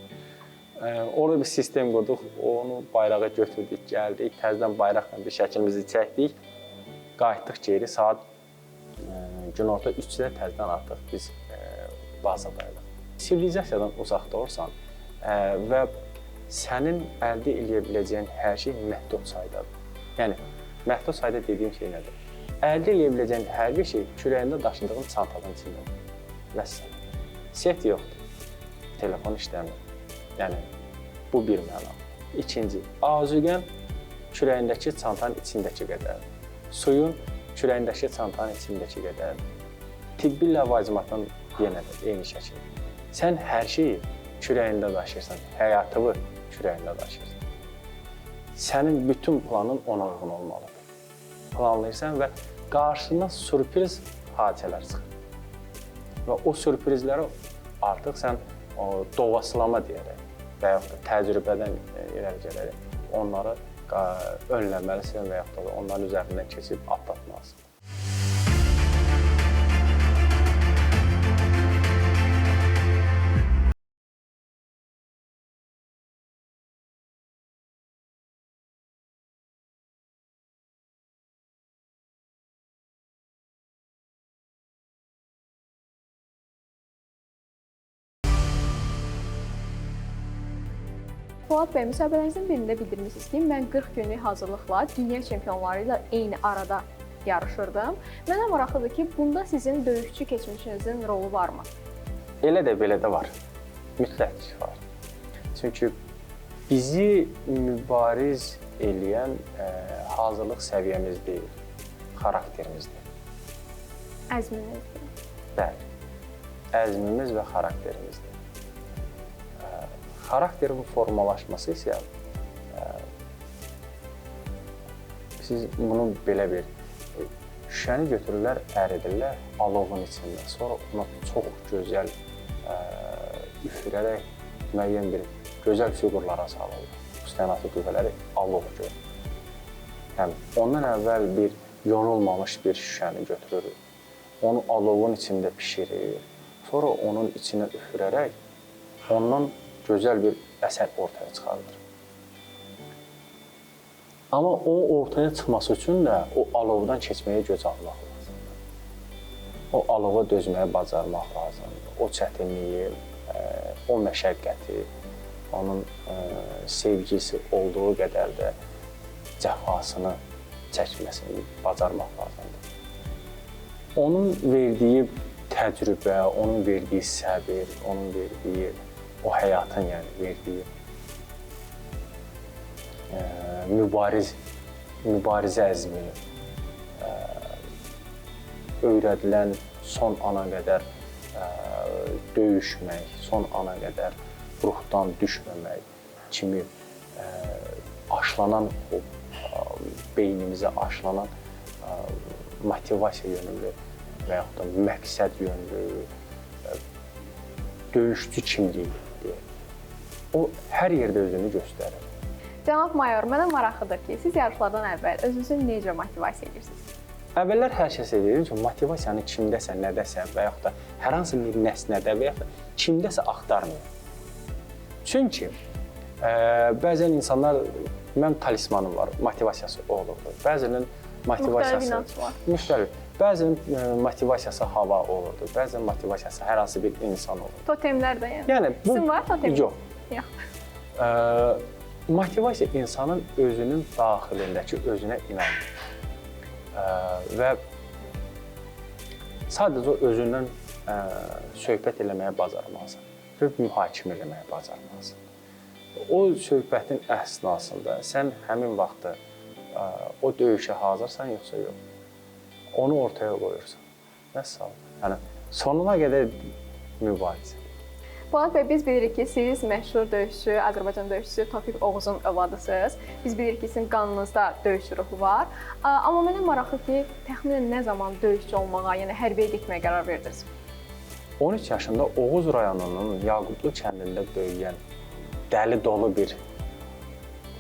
Orada bir sistem qurduq, onu bayrağı götürdük, gəldik, təzədən bayraqla bir şəklimizi çəkdik, qayıtdıq geri, saat günorta 3-də təzədən artıq biz bazadaydıq. Sivilizasiyadan uzaqda olsan və sənin əldə edə biləcəyin hər şey məhdud saydadır. Yəni, məhdud sayda dediyim şey nədir? Əldə edə biləcəyin hər bir şey kürəyində daşıdığın çantadan içindədir. Vəssalam. Set yoxdur, telefon işləmir. Yəni, bu bir məna. İkinci, azüqən kürəyindəki çantanın içindəki qədərdir. Suyun kürəyindəki çantanın içindəki qədərdir. Tibbi ləvazimatın yenə də eyni şəkildə. Sən hər şeyi kürəyində daşıyırsan, həyatını kürəyində daşıyırsan. Sənin bütün planın ona uyğun olmalıdır. Planlayırsan və qarşına sürpriz hadisələr çıxır. Və o sürprizləri artıq sən doğaçlama deyərək və yaxud da təcrübədən irəli gələrək onları önləməlisən və yaxud da onların üzərindən keçib atlatmalısın. Polad bəy, müsahibələrinizin birində bildirmişsiniz ki, mən 40 günlük hazırlıqla dünya çempionları ilə eyni arada yarışırdım. Mənə maraqlıdır ki, bunda sizin döyüşçü keçmişinizin rolu varmı? Elə də belə də var. Mütləq ki, var. Çünki bizi mübariz eləyən hazırlıq səviyyəmiz deyil, xarakterimizdir. Əzminizdir. Bəli, əzmimiz və xarakterimizdir. Xarakterin formalaşması isə siz bunu belə bir şüşəni götürürlər, əridirlər alovun içində. Sonra ona çox gözəl üfürərək müəyyən bir gözəl fiqurlara salırlar. Üstənatı qüvvələri alov görür. Yəni, ondan əvvəl bir yonulmamış bir şüşəni götürür, onu alovun içində pişirir, sonra onun içinə üfürərək ondan gözəl bir əsər ortaya çıxarılır. Amma o ortaya çıxması üçün də o alovdan keçməyə göz almaq lazımdır. O alova dözməyə bacarmaq lazımdır. O çətinliyi, o məşəqqəti, onun sevgisi olduğu qədər də cəfasını çəkməsini bacarmaq lazımdır. Onun verdiyi təcrübə, onun verdiyi səbir, onun verdiyi o həyatın verdiyi mübarizə əzmi, öyrədilən son ana qədər döyüşmək, son ana qədər ruhdan düşməmək kimi aşlanan, beynimizə aşlanan motivasiya yönlü və yaxud da məqsəd yönlü döyüşçü kimliyi deyək. O hər yerdə özünü göstərir. Cənab mayor, mənə maraqlıdır ki, siz yarışlardan əvvəl özünüzü necə motivasiya edirsiniz? Əvvəllər hər kəs edir ki, motivasiyanı kimdəsə, nədəsə və yaxud da hər hansı bir nəsnədə və yaxud da kimdəsə axtarmıyor. Çünki bəzən insanlar, mənim talismanım var, motivasiyası olurdu. Bəzənin motivasiyası müxtəlif. Bəzənin motivasiyası hava olurdu, bəzənin motivasiyası hər hansı bir insan olurdu. Totemlər də yəni. Sizin var totem? Yox. Motivasiya insanın özünün daxilindəki özünə inanır. Və sadəcə özündən söhbət eləməyə bacarmalısan və mühakimə eləməyə bacarmalısan. O söhbətin əsnasında sən həmin vaxtı o döyüşə hazırsan yoxsa yox, onu ortaya qoyursan. Vəssalam. Yəni, sonuna qədər mübarizə. Polad bəy, biz bilirik ki, siz məşhur döyüşçü, Azərbaycan döyüşçüsü Tofiq Oğuzun övladısınız. Biz bilirik ki, sizin qanınızda döyüşçü ruhu var. Amma mənə maraqlı ki, təxminən nə zaman döyüşçü olmağa, yəni hərbiyə getməyə qərar verdiniz? 13 yaşında Oğuz rayonunun Yaqublu kəndində böyüyən dəli dolu bir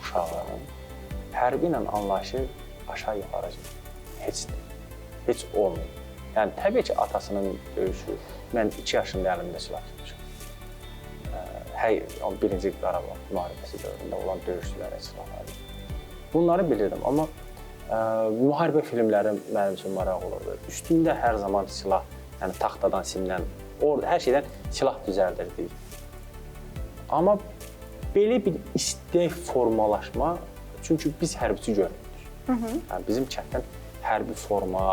uşağın hərbi ilə anlayışı aşağı-yuxarı heç olmuyor. Yəni, təbii ki, atasının döyüşü, mən 2 yaşında əlimdə silah tutmuşam. Birinci Qarabağ müharibəsi dövründə olan döyüşçülərə silahları. Bunları bilirdim, amma müharibə filmləri mənim üçün maraq olurdu. Üstündə hər zaman silah, yəni taxtadan, simdən, hər şeydən silah düzəldirdik. Amma belə bir istək formalaşma, çünki biz hərbiçi görmürdük. Yəni, bizim kənddən hərbi forma,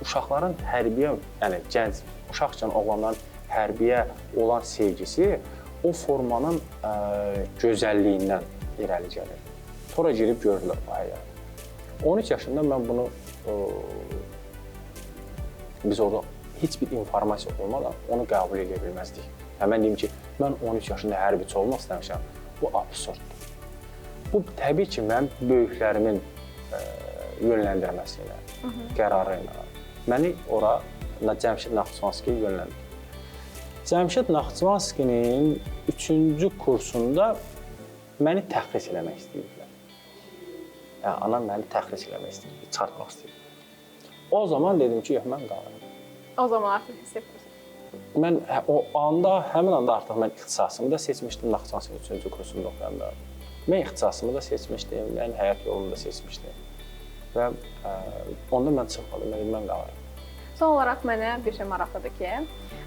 uşaqların hərbiyə, yəni gənc, uşaqcan oğlanların hərbiyə olan sevgisi o formanın gözəlliyindən irəli gəlir. Sonra girib görürlər bu həyatı. 13 yaşında mən bunu, biz orada heç bir informasiya olmadan onu qəbul edə bilməzdik. Yəni, mən deyim ki, mən 13 yaşında hərbiçi olmaq istəmişəm, bu absurddur. Bu, təbii ki, mənim böyüklərimin yönləndirməsi ilə, qərarı ilə məni ora Cəmşid Naxçıvanski yönləndirdi. Cəmşid Naxçıvanskinin 3-cü kursunda məni təxris eləmək istəyirdilər. Yəni, anam məni təxris eləmək istəyirdi, çıxartmaq istəyirdi. O zaman dedim ki, yox, mən qalıram. O zaman artıq hiss etmişsiniz. Mən həmin anda artıq mən ixtisasımı da seçmişdim, Naxçıvanski 3-cü kursunda oxuyanda. Mən ixtisasımı da seçmişdim, mən həyat yolumu da seçmişdim. Və onda mən çıxmadım, mən qalıram. Son olaraq mənə bir şey maraqlıdır ki,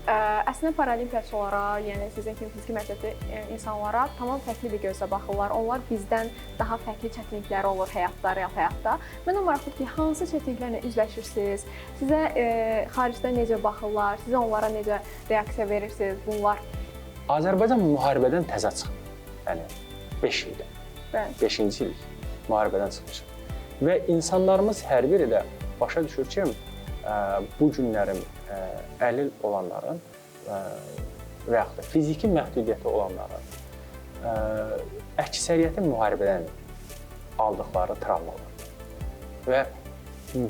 Əslində paralimpiyaçılara, yəni sizin kimi fiziki məhdudiyətli insanlara tamam fərqli bir gözlə baxırlar. Onlar bizdən daha fərqli çətinlikləri olur həyatda, real həyatda. Mənə maraqlıdır ki, hansı çətinliklərlə üzləşirsiniz? Sizə xaricdən necə baxırlar? Siz onlara necə reaksiya verirsiniz? Bunlar Azərbaycan müharibədən təzə çıxıb. Yəni 5 ildə. Bəli. 5-ci il müharibədən çıxmışıq. Və insanlarımız hər biri də başa düşür ki, bu günlərin əlil olanların və yaxud da fiziki məhdudiyyəti olanların əksəriyyəti müharibədən aldıqları travmalar. Və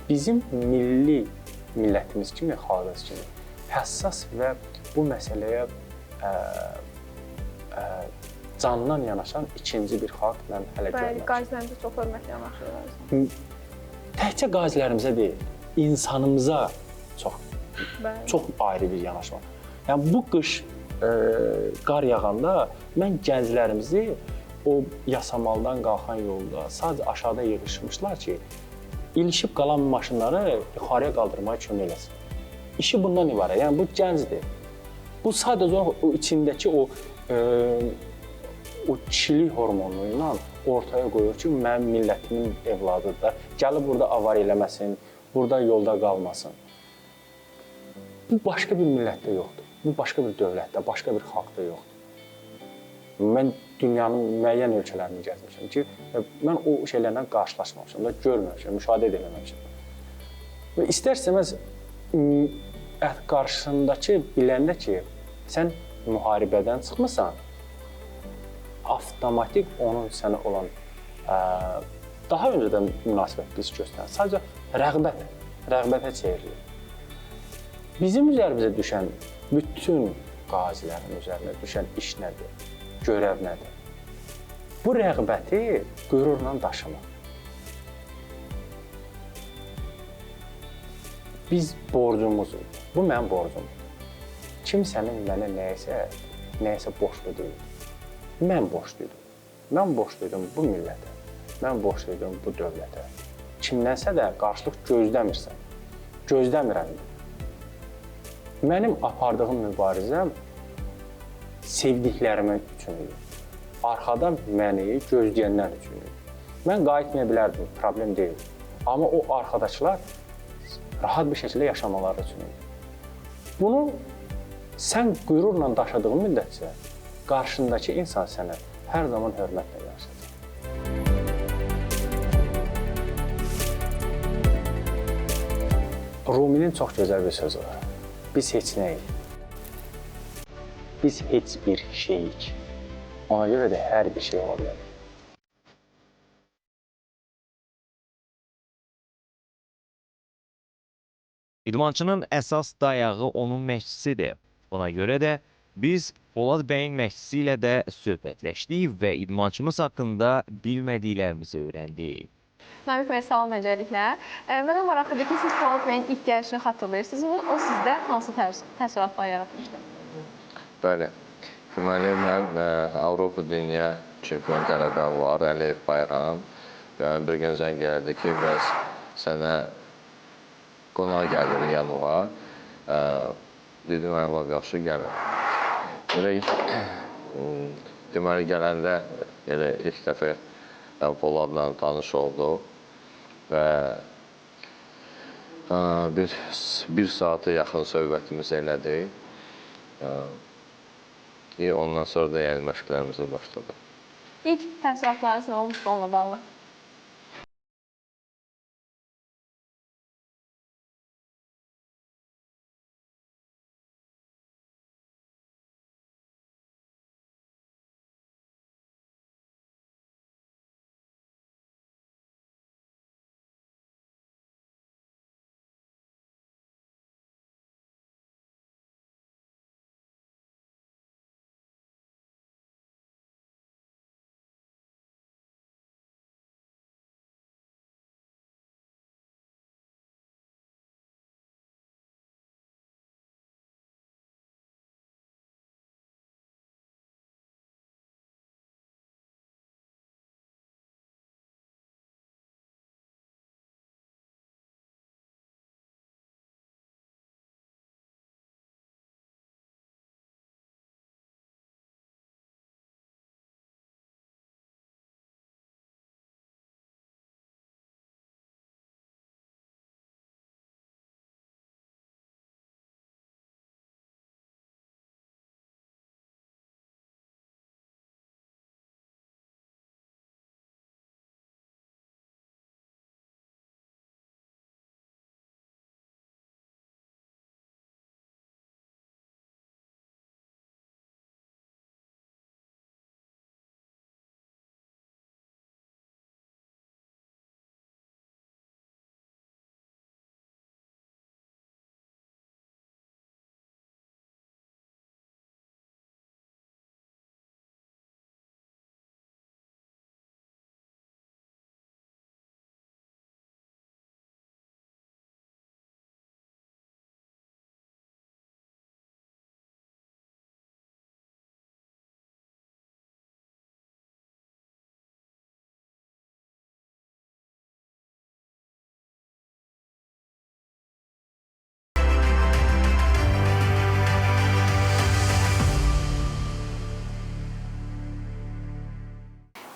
bizim millətimiz kimi, xalqımız kimi həssas və bu məsələyə candan yanaşan ikinci bir xalq mən hələ görməmişəm. Qazilərimizə çox hörmətlə yanaşırlar. Təkcə qazilərimizə deyil, insanımıza Bəli. çox ayrı bir yanaşma. Yəni bu qış qar yağanda mən gənclərimizi o Yasamaldan qalxan yolda sadəcə aşağıda yığışmışlar ki, ilişib qalan maşınları yuxarıya qaldırmaya kömək eləsin. İşi bundan ibarət. Yəni bu gəncdir. Bu sadəcə o içindəki o kişilik hormonu ilə ortaya qoyur ki, mənim millətimin evladıdır da, gəlib burada avar eləməsin, burada yolda qalmasın. Bu başqa bir millətdə yoxdur. Bu başqa bir dövlətdə, başqa bir xalqda yoxdur. Mən dünyanın müəyyən ölkələrini gəzmişəm ki, mən o şeylərlə qarşılaşmamışam da, görməmişəm, müşahidə eləməmişəm. Və istər-istəməz qarşısındakı biləndə ki, sən müharibədən çıxmısan, avtomatik onun sənə olan daha öncədən münasibət biz göstərən, sadəcə rəğbətə çevrilir. Bizim üzərimizə düşən, bütün qazilərin üzərinə düşən iş nədir, görəv nədir? Bu rəğbəti qürurla daşımaq. Biz borcumuzu, bu mənim borcumdur. Kimsənin mənə nəyəsə borclu deyil. Mən borcluydum. Mən borcluydum bu millətə. Mən borcluydum bu dövlətə. Kimdənsə də qarşılıq gözləmirəm. Mənim apardığım mübarizəm sevdiklərimin üçündür. Arxada məni gözləyənlər üçündür. Mən qayıtmaya bilərdim, problem deyil. Amma o arxadakılar rahat bir şəkildə yaşamaları üçündür. Bunu sən qürurla daşıdığın müddətcə qarşındakı insan sənə hər zaman hörmətlə yanaşacaq. Ruminin çox gözəl bir sözü var. Biz heç nəyik. Biz heç bir şeyik. Ona görə də hər bir şey ola bilər. İdmançının əsas dayağı onun məşqçisidir. Buna görə də biz Polad bəyin məşqçisi ilə də söhbətləşdik və idmançımız haqqında bilmədiklərimizi öyrəndik. Namiq bəy, salam önceliklə. Mənə maraqlıdır ki, siz Polad bəyin ilk gəlişini xatırlayırsınızmı? O sizdə hansı təəssüratlar yaratmışdı? Bəli. Deməli, mən Avropa Dünya çempion qələbəm var, Əliyev Bayram. Bir gün zəng gəldi ki, bəs sənə qonaq gəlir yanıma. Dedim, mən yaxşı gəlir. Deməli, gələndə ilk dəfə Poladla tanış olduq və bir saata yaxın söhbətimiz elədik. Ondan sonra da məşqlərimizi başladıq. İlk təəssüratlarınız nə olmuşdu onunla bağlı?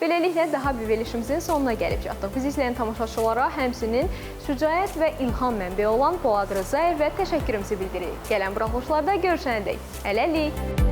beləliklə daha bir verilişimizin sonuna gəlib çatdıq. Biz izləyən tamaşaçılara həmçinin şücaət və ilham mənbəyi olan Polad Rzayev və təşəkkürümüzü bildiririk. Gələn buraxılışlarda görüşənədək. Hələlik.